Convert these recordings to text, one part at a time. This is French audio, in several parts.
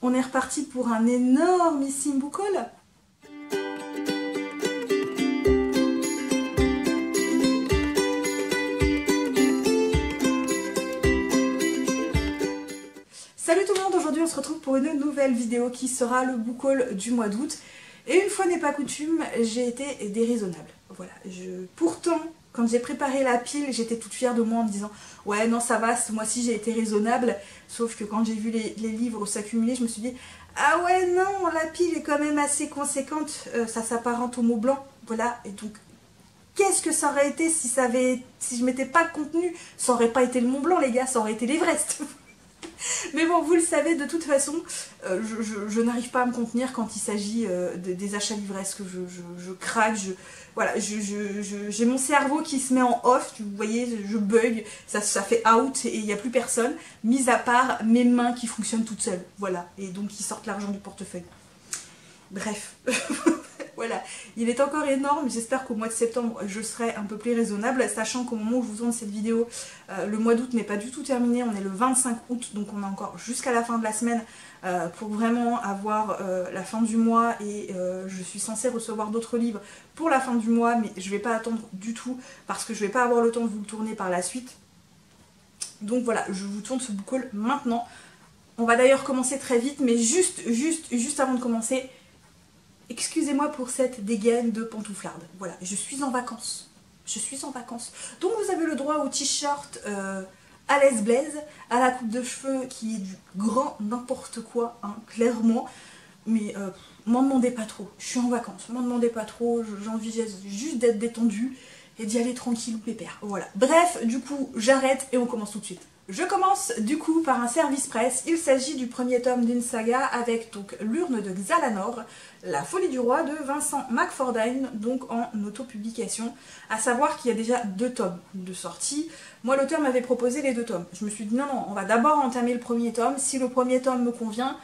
On est reparti pour un énormissime book haul. Salut tout le monde, aujourd'hui on se retrouve pour une nouvelle vidéo qui sera le book haul du mois d'août. Et une fois n'est pas coutume, j'ai été déraisonnable. Voilà, pourtant, quand j'ai préparé la pile, j'étais toute fière de moi en me disant « Ouais, non, ça va, ce mois-ci j'ai été raisonnable. » Sauf que quand j'ai vu les livres s'accumuler, je me suis dit « Ah ouais, non, la pile est quand même assez conséquente, ça s'apparente au mot blanc. » Voilà, et donc, qu'est-ce que ça aurait été si je m'étais pas contenue? Ça aurait pas été le Mont Blanc, les gars, ça aurait été l'Everest. Mais bon, vous le savez, de toute façon, je n'arrive pas à me contenir quand il s'agit des achats livresques. Je craque, voilà, j'ai mon cerveau qui se met en off, vous voyez, je bug, ça fait out et il n'y a plus personne, mis à part mes mains qui fonctionnent toutes seules, voilà, et donc qui sortent l'argent du portefeuille. Bref. Voilà, il est encore énorme, j'espère qu'au mois de septembre je serai un peu plus raisonnable, sachant qu'au moment où je vous tourne cette vidéo, le mois d'août n'est pas du tout terminé, on est le 25 août, donc on a encore jusqu'à la fin de la semaine pour vraiment avoir la fin du mois, et je suis censée recevoir d'autres livres pour la fin du mois, mais je ne vais pas attendre du tout, parce que je ne vais pas avoir le temps de vous le tourner par la suite. Donc voilà, je vous tourne ce book haul maintenant. On va d'ailleurs commencer très vite, mais juste avant de commencer, excusez-moi pour cette dégaine de pantouflarde. Voilà, je suis en vacances. Je suis en vacances. Donc vous avez le droit au t-shirt à l'aise blaze, à la coupe de cheveux qui est du grand n'importe quoi, hein, clairement. Mais m'en demandez pas trop. Je suis en vacances. M'en demandez pas trop. J'envisage juste d'être détendue et d'y aller tranquille ou pépère. Voilà. Bref, du coup, j'arrête et on commence tout de suite. Je commence du coup par un service presse. Il s'agit du premier tome d'une saga avec donc l'urne de Xalanor, La folie du roi de Vincent McFordine, donc en autopublication. À savoir qu'il y a déjà 2 tomes de sortie. Moi, l'auteur m'avait proposé les 2 tomes. Je me suis dit non, on va d'abord entamer le premier tome. Si le premier tome me convient,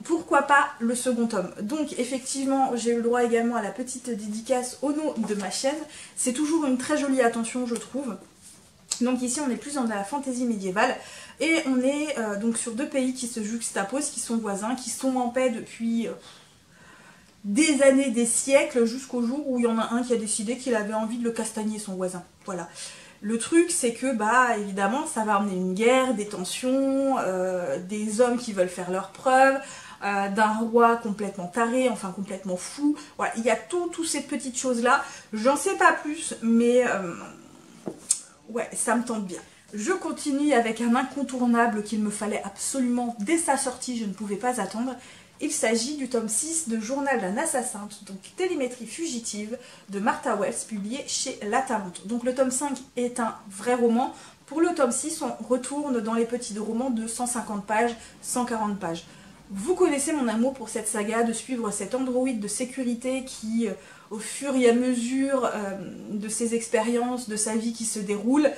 pourquoi pas le second tome. Donc effectivement, j'ai eu le droit également à la petite dédicace au nom de ma chaîne. C'est toujours une très jolie attention, je trouve. Donc ici on est plus dans la fantaisie médiévale et on est donc sur 2 pays qui se juxtaposent, qui sont voisins, qui sont en paix depuis des années, des siècles, jusqu'au jour où il y en a un qui a décidé qu'il avait envie de le castagner son voisin. Voilà. Le truc c'est que bah évidemment ça va amener une guerre, des tensions, des hommes qui veulent faire leurs preuves, d'un roi complètement taré, enfin complètement fou. Voilà, il y a toutes ces petites choses là. J'en sais pas plus, mais ouais, ça me tente bien. Je continue avec un incontournable qu'il me fallait absolument dès sa sortie, je ne pouvais pas attendre. Il s'agit du tome 6 de Journal d'un assassin, donc Télémétrie fugitive de Martha Wells, publié chez La Talente. Donc le tome 5 est un vrai roman. Pour le tome 6, on retourne dans les petits romans de 150 pages, 140 pages. Vous connaissez mon amour pour cette saga, de suivre cet androïde de sécurité qui, au fur et à mesure de ses expériences, de sa vie qui se déroule,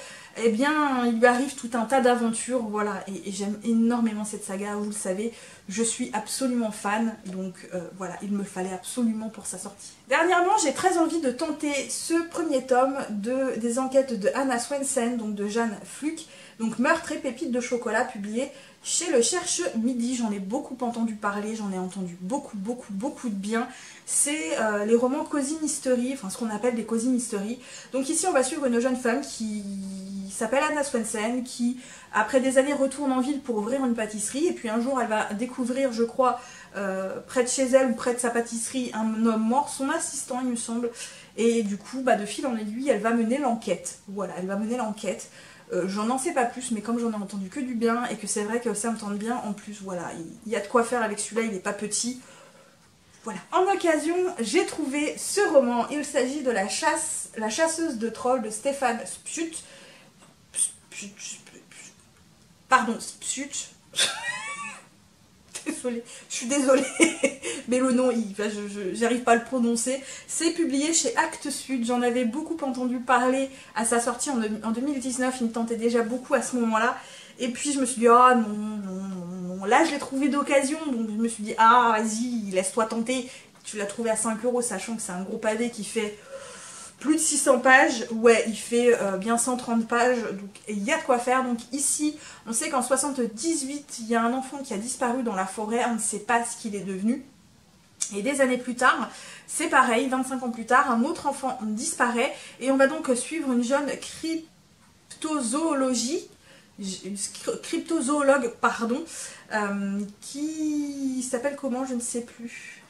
eh bien, il lui arrive tout un tas d'aventures, voilà, et j'aime énormément cette saga, vous le savez, je suis absolument fan, donc voilà, il me fallait absolument pour sa sortie. Dernièrement, j'ai très envie de tenter ce premier tome des enquêtes de Anna Swensen, donc de Jeanne Fluck, donc Meurtre et pépites de chocolat, publié chez Le Cherche Midi. J'en ai beaucoup entendu parler, j'en ai entendu beaucoup de bien. C'est les romans Cozy Mystery, enfin ce qu'on appelle des Cozy Mystery. Donc ici on va suivre une jeune femme qui s'appelle Anna Swensen, qui après des années retourne en ville pour ouvrir une pâtisserie, et puis un jour elle va découvrir, je crois, près de chez elle ou près de sa pâtisserie, un homme mort, son assistant il me semble, et du coup bah, de fil en aiguille elle va mener l'enquête. Voilà, elle va mener l'enquête. J'en sais pas plus, mais comme j'en ai entendu que du bien et que c'est vrai que ça me tente bien, en plus voilà, il y a de quoi faire avec celui-là, il n'est pas petit. Voilà. En occasion, j'ai trouvé ce roman. Il s'agit de La chasseuse de trolls de Stéphane Spjut. Pardon, Spjut. Désolée, je suis désolée, mais le nom, j'arrive pas à le prononcer. C'est publié chez Actes Sud, j'en avais beaucoup entendu parler à sa sortie en 2019, il me tentait déjà beaucoup à ce moment-là. Et puis je me suis dit, ah oh, non, là je l'ai trouvé d'occasion, donc je me suis dit, ah vas-y, laisse-toi tenter. Tu l'as trouvé à 5 €, sachant que c'est un gros pavé qui fait plus de 600 pages, ouais, il fait bien 130 pages, donc il y a de quoi faire. Donc ici, on sait qu'en 78, il y a un enfant qui a disparu dans la forêt, on ne sait pas ce qu'il est devenu. Et des années plus tard, c'est pareil, 25 ans plus tard, un autre enfant disparaît, et on va donc suivre une jeune cryptozoologue, pardon, qui s'appelle comment, je ne sais plus,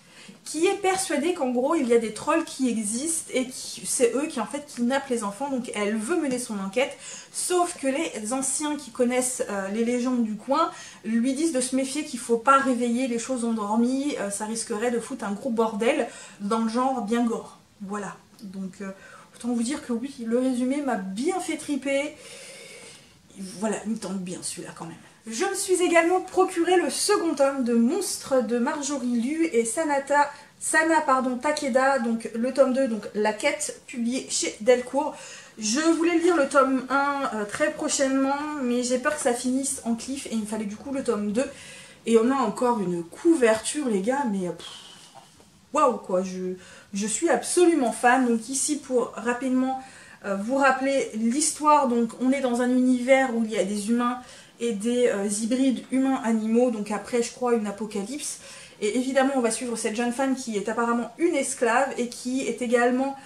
qui est persuadée qu'en gros il y a des trolls qui existent et c'est eux qui en fait kidnappent les enfants. Donc elle veut mener son enquête, sauf que les anciens qui connaissent les légendes du coin lui disent de se méfier, qu'il faut pas réveiller les choses endormies, ça risquerait de foutre un gros bordel dans le genre bien gore. Voilà, donc autant vous dire que oui, le résumé m'a bien fait triper. Voilà, il me tente bien celui-là quand même. Je me suis également procuré le second tome de Monstres de Marjorie Liu et Sana Takeda, donc le tome 2, donc La Quête, publié chez Delcourt. Je voulais lire le tome 1 très prochainement, mais j'ai peur que ça finisse en cliff et il me fallait du coup le tome 2. Et on a encore une couverture, les gars, mais waouh quoi, je suis absolument fan. Donc ici, pour rapidement vous rappeler l'histoire, donc on est dans un univers où il y a des humains et des hybrides humains-animaux, donc après je crois une apocalypse, et évidemment on va suivre cette jeune femme qui est apparemment une esclave et qui est également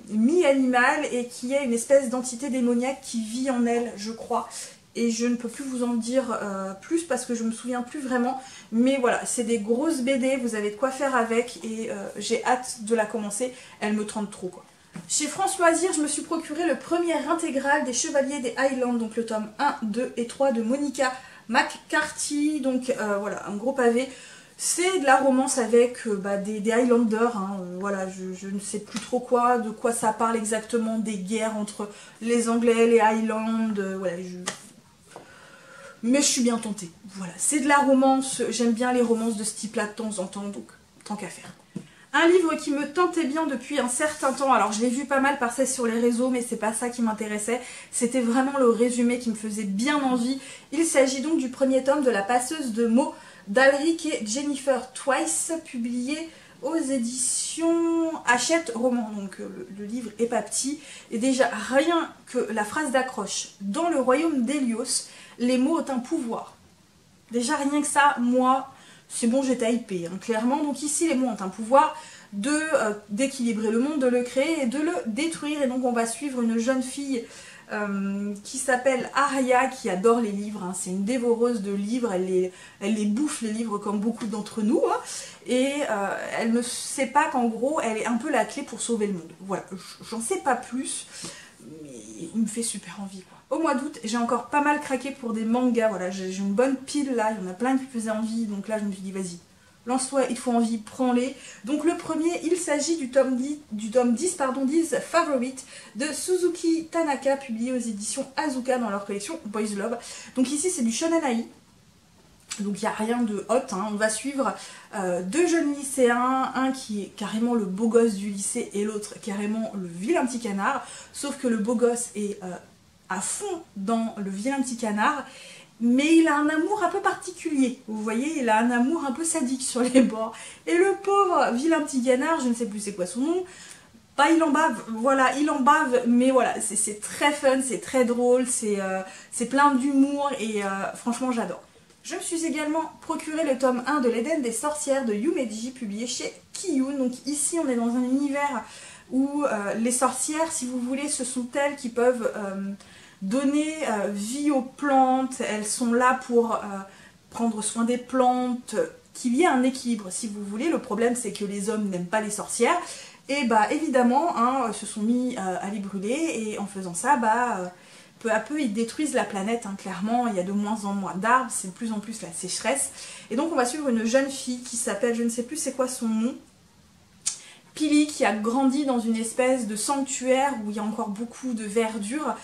mi-animale et qui est une espèce d'entité démoniaque qui vit en elle, je crois, et je ne peux plus vous en dire plus parce que je me souviens plus vraiment, mais voilà, c'est des grosses BD, vous avez de quoi faire avec, et j'ai hâte de la commencer, elle me tente trop quoi. Chez France Loisirs, je me suis procuré le premier intégral des Chevaliers des Highlands, donc le tome 1, 2 et 3 de Monica McCarthy, donc voilà, un gros pavé. C'est de la romance avec des Highlanders, hein, voilà, je ne sais plus trop de quoi ça parle exactement, des guerres entre les Anglais, les Highlands, voilà, mais je suis bien tentée, voilà, c'est de la romance, j'aime bien les romances de ce type-là de temps en temps, donc tant qu'à faire. Un livre qui me tentait bien depuis un certain temps, alors je l'ai vu pas mal passer sur les réseaux, mais c'est pas ça qui m'intéressait, c'était vraiment le résumé qui me faisait bien envie. Il s'agit donc du premier tome de La Passeuse de mots d'Alric et Jennifer Twice, publié aux éditions Hachette Roman. Donc le livre est pas petit, et déjà rien que la phrase d'accroche, dans le royaume d'Hélios, les mots ont un pouvoir. Déjà rien que ça, moi... c'est bon, j'étais hypée, hein, clairement. Donc ici, les mots ont un pouvoir d'équilibrer le monde, de le créer et de le détruire. Et donc on va suivre une jeune fille qui s'appelle Aria, qui adore les livres. Hein. C'est une dévoreuse de livres, elle les bouffe les livres comme beaucoup d'entre nous. Hein. Et elle ne sait pas qu'en gros, elle est un peu la clé pour sauver le monde. Voilà, j'en sais pas plus, mais il me fait super envie quoi. Au mois d'août, j'ai encore pas mal craqué pour des mangas, voilà, j'ai une bonne pile là, il y en a plein qui me faisaient envie, donc là je me suis dit vas-y, lance-toi, il faut envie, prends-les. Donc le premier, il s'agit du tome 10, Favorite, de Suzuki Tanaka, publié aux éditions Azuka dans leur collection Boys Love. Donc ici c'est du shonen ai, donc il n'y a rien de hot, hein. On va suivre deux jeunes lycéens, un qui est carrément le beau gosse du lycée et l'autre carrément le vilain petit canard, sauf que le beau gosse est... à fond dans le vilain petit canard, mais il a un amour un peu particulier, vous voyez, il a un amour un peu sadique sur les bords, et le pauvre vilain petit canard, je ne sais plus c'est quoi son nom, bah il en bave, voilà, il en bave, mais voilà, c'est très fun, c'est très drôle, c'est plein d'humour, et franchement j'adore. Je me suis également procuré le tome 1 de l'Éden des sorcières de Yumeji, publié chez Kiyun. Donc ici on est dans un univers où les sorcières, si vous voulez, ce sont elles qui peuvent donner vie aux plantes, elles sont là pour prendre soin des plantes, qu'il y ait un équilibre si vous voulez. Le problème c'est que les hommes n'aiment pas les sorcières, et bah évidemment hein, se sont mis à les brûler, et en faisant ça, peu à peu ils détruisent la planète, hein, clairement, il y a de moins en moins d'arbres, c'est de plus en plus la sécheresse, et donc on va suivre une jeune fille qui s'appelle, je ne sais plus c'est quoi son nom, Pili, qui a grandi dans une espèce de sanctuaire où il y a encore beaucoup de verdure,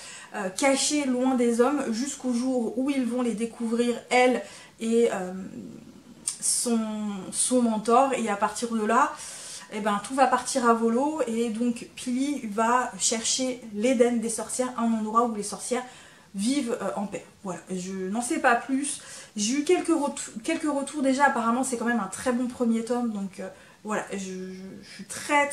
cachée loin des hommes, jusqu'au jour où ils vont les découvrir, elle et son mentor, et à partir de là, eh ben, tout va partir à volo, et donc Pili va chercher l'Éden des sorcières, un endroit où les sorcières vivent en paix. Voilà, je n'en sais pas plus. J'ai eu quelques retours déjà, apparemment c'est quand même un très bon premier tome, donc Voilà, je suis très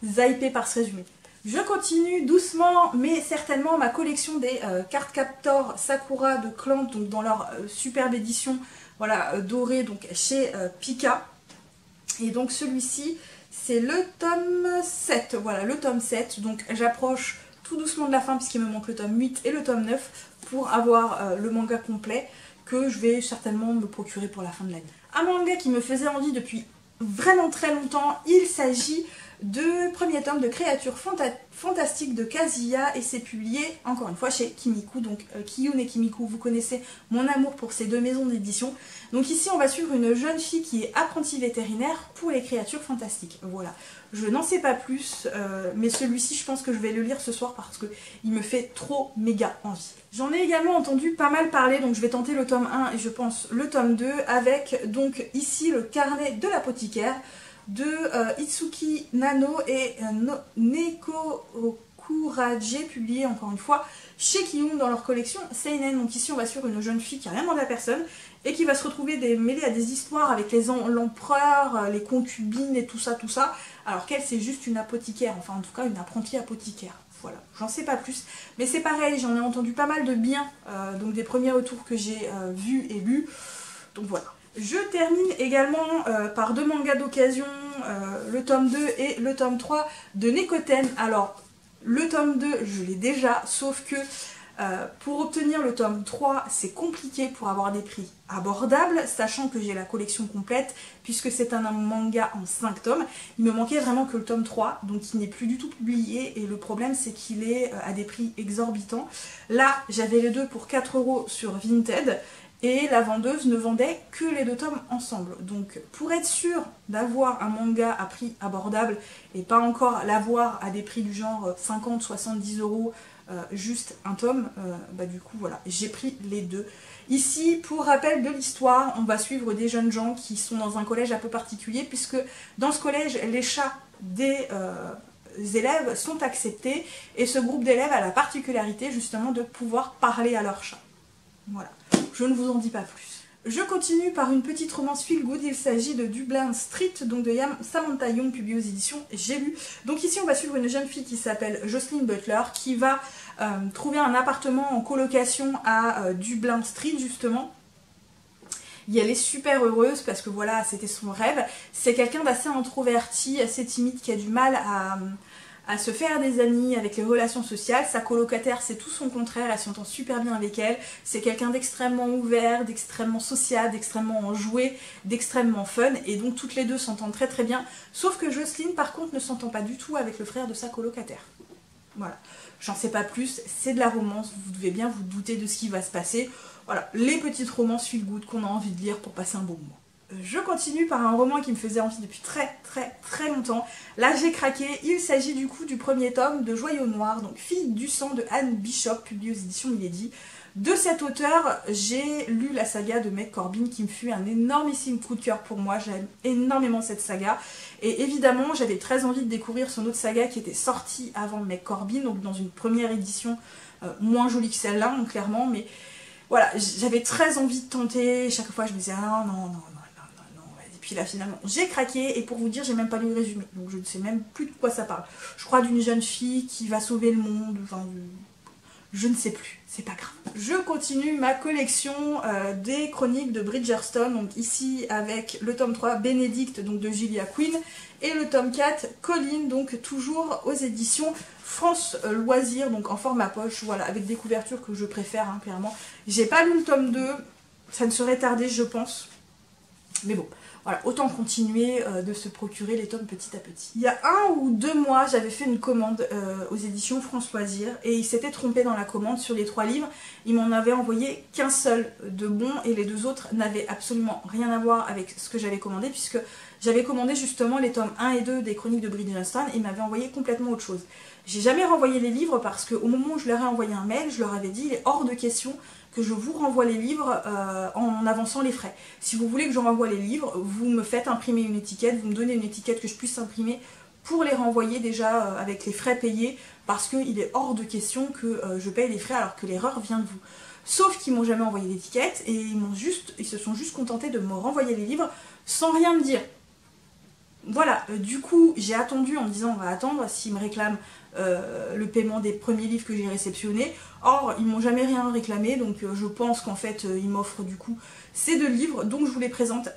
hypée par ce résumé. Je continue doucement mais certainement ma collection des cartes Captor Sakura de Clamp, donc dans leur superbe édition, voilà, dorée, donc chez Pika. Et donc celui-ci, c'est le tome 7, voilà, le tome 7, donc j'approche tout doucement de la fin puisqu'il me manque le tome 8 et le tome 9 pour avoir le manga complet que je vais certainement me procurer pour la fin de l'année. Un manga qui me faisait envie depuis vraiment très longtemps, il s'agit de premier tome de Créatures Fantastiques de Kazuya et c'est publié encore une fois chez Kimiku, donc Kiyun et Kimiku, vous connaissez mon amour pour ces deux maisons d'édition. Donc ici on va suivre une jeune fille qui est apprentie vétérinaire pour les créatures fantastiques, voilà. Je n'en sais pas plus, mais celui-ci je pense que je vais le lire ce soir parce qu'il me fait trop méga envie. J'en ai également entendu pas mal parler, donc je vais tenter le tome 1 et je pense le tome 2 avec donc ici le carnet de l'apothicaire de Itsuki Nano et Neko Kuraje, publié encore une fois chez Kiyun dans leur collection Seinen. Donc ici on va sur une jeune fille qui n'a rien demandé à personne et qui va se retrouver mêlée à des histoires avec l'empereur, les concubines et tout ça, alors qu'elle c'est juste une apothicaire, enfin en tout cas une apprentie apothicaire. Voilà, j'en sais pas plus, mais c'est pareil, j'en ai entendu pas mal de bien, donc des premiers retours que j'ai vus et lus, donc voilà. Je termine également par deux mangas d'occasion, le tome 2 et le tome 3 de Nekoten. Alors, le tome 2, je l'ai déjà, sauf que pour obtenir le tome 3, c'est compliqué pour avoir des prix abordables, sachant que j'ai la collection complète, puisque c'est un manga en 5 tomes. Il me manquait vraiment que le tome 3, donc il n'est plus du tout publié, et le problème c'est qu'il est à des prix exorbitants. Là, j'avais les deux pour 4 € sur Vinted, et la vendeuse ne vendait que les deux tomes ensemble. Donc pour être sûr d'avoir un manga à prix abordable et pas encore l'avoir à des prix du genre 50-70 € juste un tome, bah du coup voilà, j'ai pris les deux. Ici, pour rappel de l'histoire, on va suivre des jeunes gens qui sont dans un collège un peu particulier, puisque dans ce collège, les chats des élèves sont acceptés, et ce groupe d'élèves a la particularité justement de pouvoir parler à leurs chats. Voilà, je ne vous en dis pas plus. Je continue par une petite romance feel good, il s'agit de Dublin Street, donc de Samantha Young, publié aux éditions J'ai lu. Donc ici on va suivre une jeune fille qui s'appelle Jocelyn Butler, qui va trouver un appartement en colocation à Dublin Street justement. Et elle est super heureuse parce que voilà, c'était son rêve. C'est quelqu'un d'assez introverti, assez timide, qui a du mal à se faire des amis avec les relations sociales. Sa colocataire, c'est tout son contraire, elle s'entend super bien avec elle. C'est quelqu'un d'extrêmement ouvert, d'extrêmement sociable, d'extrêmement enjoué, d'extrêmement fun, et donc toutes les deux s'entendent très bien. Sauf que Jocelyne, par contre, ne s'entend pas du tout avec le frère de sa colocataire. Voilà, j'en sais pas plus, c'est de la romance, vous devez bien vous douter de ce qui va se passer. Voilà, les petites romances feel good qu'on a envie de lire pour passer un bon moment. Je continue par un roman qui me faisait envie depuis très longtemps. Là j'ai craqué, il s'agit du coup du premier tome de Joyau Noir, donc Fille du sang de Anne Bishop, publié aux éditions Milady. De cet auteur, j'ai lu la saga de Meg Corbin qui me fut un énormissime coup de cœur pour moi. J'aime énormément cette saga. Et évidemment, j'avais très envie de découvrir son autre saga qui était sortie avant Meg Corbin, donc dans une première édition moins jolie que celle-là, clairement. Mais voilà, j'avais très envie de tenter. Chaque fois, je me disais, ah non. Et puis là, finalement, j'ai craqué. Et pour vous dire, j'ai même pas lu le résumé. Donc je ne sais même plus de quoi ça parle. Je crois d'une jeune fille qui va sauver le monde. Enfin, je ne sais plus, c'est pas grave. Je continue ma collection des chroniques de Bridgerton, donc ici avec le tome 3 Bénédicte, donc de Julia Quinn, et le tome 4 Colline, donc toujours aux éditions France Loisirs, donc en format poche, voilà, avec des couvertures que je préfère, hein, clairement. J'ai pas lu le tome 2, ça ne serait tardé je pense, mais bon. Voilà, autant continuer de se procurer les tomes petit à petit. Il y a 1 ou 2 mois, j'avais fait une commande aux éditions France Loisirs et il s'était trompé dans la commande sur les 3 livres. Il m'en avait envoyé qu'un seul de bon et les 2 autres n'avaient absolument rien à voir avec ce que j'avais commandé, puisque j'avais commandé justement les tomes 1 et 2 des chroniques de Bridgerton et il m'avait envoyé complètement autre chose. J'ai jamais renvoyé les livres parce qu'au moment où je leur ai envoyé un mail, je leur avais dit il est hors de question que je vous renvoie les livres en avançant les frais. Si vous voulez que je renvoie les livres, vous me faites imprimer une étiquette, vous me donnez une étiquette que je puisse imprimer pour les renvoyer déjà avec les frais payés, parce qu'il est hors de question que je paye les frais alors que l'erreur vient de vous. Sauf qu'ils m'ont jamais envoyé l'étiquette et ils se sont juste contentés de me renvoyer les livres sans rien me dire. Voilà, du coup j'ai attendu en me disant on va attendre s'ils me réclament le paiement des premiers livres que j'ai réceptionnés. Or ils m'ont jamais rien réclamé, donc je pense qu'en fait ils m'offrent du coup ces 2 livres, donc je vous les présente.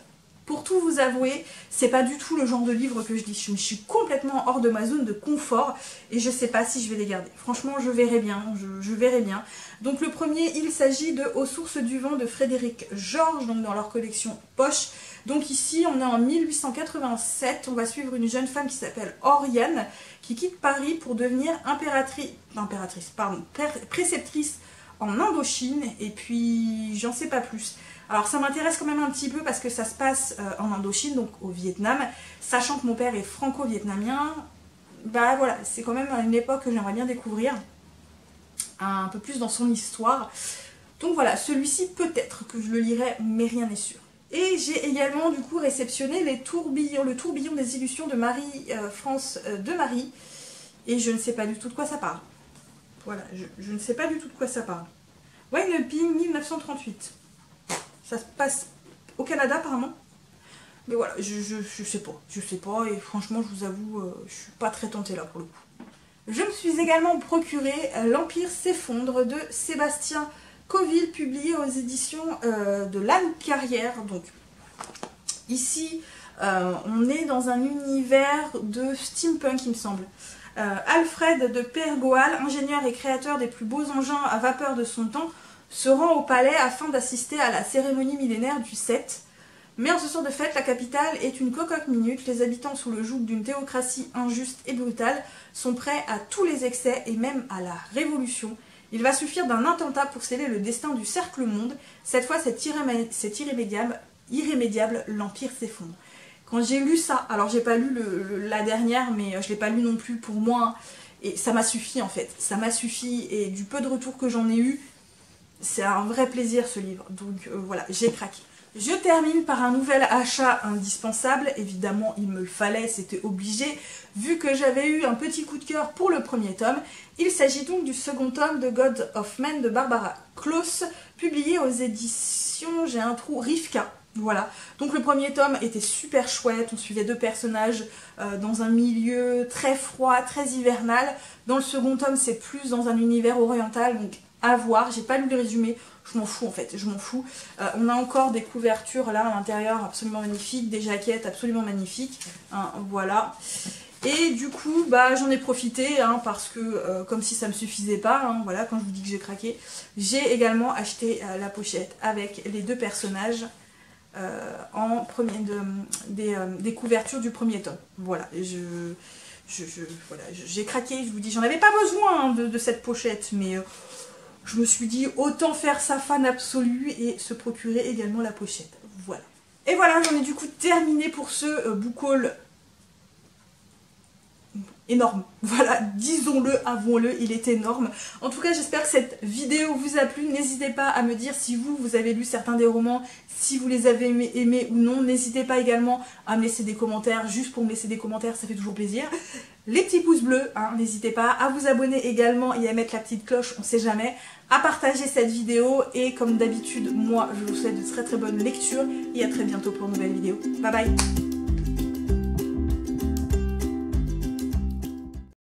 Pour tout vous avouer, c'est pas du tout le genre de livre que je lis. Je suis complètement hors de ma zone de confort et je sais pas si je vais les garder. Franchement, je verrai bien, je verrai bien. Donc le premier, il s'agit de Aux sources du vent de Frédéric Georges, donc dans leur collection Poche. Donc ici, on est en 1887. On va suivre une jeune femme qui s'appelle Oriane, qui quitte Paris pour devenir préceptrice en Indochine. Et puis, j'en sais pas plus. Alors ça m'intéresse quand même un petit peu parce que ça se passe en Indochine, donc au Vietnam, sachant que mon père est franco-vietnamien, bah voilà, c'est quand même une époque que j'aimerais bien découvrir, un peu plus dans son histoire. Donc voilà, celui-ci peut-être que je le lirai, mais rien n'est sûr. Et j'ai également du coup réceptionné le tourbillon des illusions de Marie-France de Marie, et je ne sais pas du tout de quoi ça parle. Voilà, je ne sais pas du tout de quoi ça parle. Wine Ping 1938. Ça se passe au Canada apparemment. Mais voilà, je sais pas et franchement je vous avoue, je suis pas très tentée là pour le coup. Je me suis également procuré L'Empire s'effondre de Sébastien Coville, publié aux éditions de l'Anne Carrière. Donc ici on est dans un univers de steampunk il me semble. Alfred de Pérgoal, ingénieur et créateur des plus beaux engins à vapeur de son temps, se rend au palais afin d'assister à la cérémonie millénaire du 7. Mais en ce soir de fête, la capitale est une cocotte minute. Les habitants, sous le joug d'une théocratie injuste et brutale, sont prêts à tous les excès et même à la révolution. Il va suffire d'un attentat pour sceller le destin du cercle-monde. Cette fois, c'est irrémédiable, l'Empire s'effondre. Quand j'ai lu ça, alors j'ai pas lu la dernière, mais je l'ai pas lu non plus pour moi, et ça m'a suffi en fait. Ça m'a suffi, et du peu de retours que j'en ai eu, c'est un vrai plaisir ce livre, donc voilà, j'ai craqué. Je termine par un nouvel achat indispensable, évidemment il me le fallait, c'était obligé, vu que j'avais eu un petit coup de cœur pour le premier tome. Il s'agit donc du second tome de God of Men de Barbara Kloss, publié aux éditions, j'ai un trou, Rivka. Voilà, donc le premier tome était super chouette, on suivait 2 personnages dans un milieu très froid, très hivernal. Dans le second tome c'est plus dans un univers oriental, donc à voir, j'ai pas lu le résumé, je m'en fous en fait, je m'en fous. On a encore des couvertures là à l'intérieur absolument magnifiques, des jaquettes absolument magnifiques, hein, voilà. Et du coup, bah, j'en ai profité hein, parce que comme si ça me suffisait pas, hein, voilà, quand je vous dis que j'ai craqué, j'ai également acheté la pochette avec les 2 personnages des couvertures du premier tome. Voilà, voilà, j'ai craqué, je vous dis, j'en avais pas besoin hein, de cette pochette, mais je me suis dit autant faire sa fan absolue et se procurer également la pochette. Voilà. Et voilà, j'en ai du coup terminé pour ce book haul énorme. Voilà, disons-le, avouons-le, il est énorme. En tout cas, j'espère que cette vidéo vous a plu. N'hésitez pas à me dire si vous avez lu certains des romans, si vous les avez aimés ou non. N'hésitez pas également à me laisser des commentaires, juste pour me laisser des commentaires, ça fait toujours plaisir. Les petits pouces bleus, hein, n'hésitez pas à vous abonner également et à mettre la petite cloche, on sait jamais, à partager cette vidéo. Et comme d'habitude, moi, je vous souhaite de très très bonnes lectures et à très bientôt pour une nouvelle vidéo. Bye bye!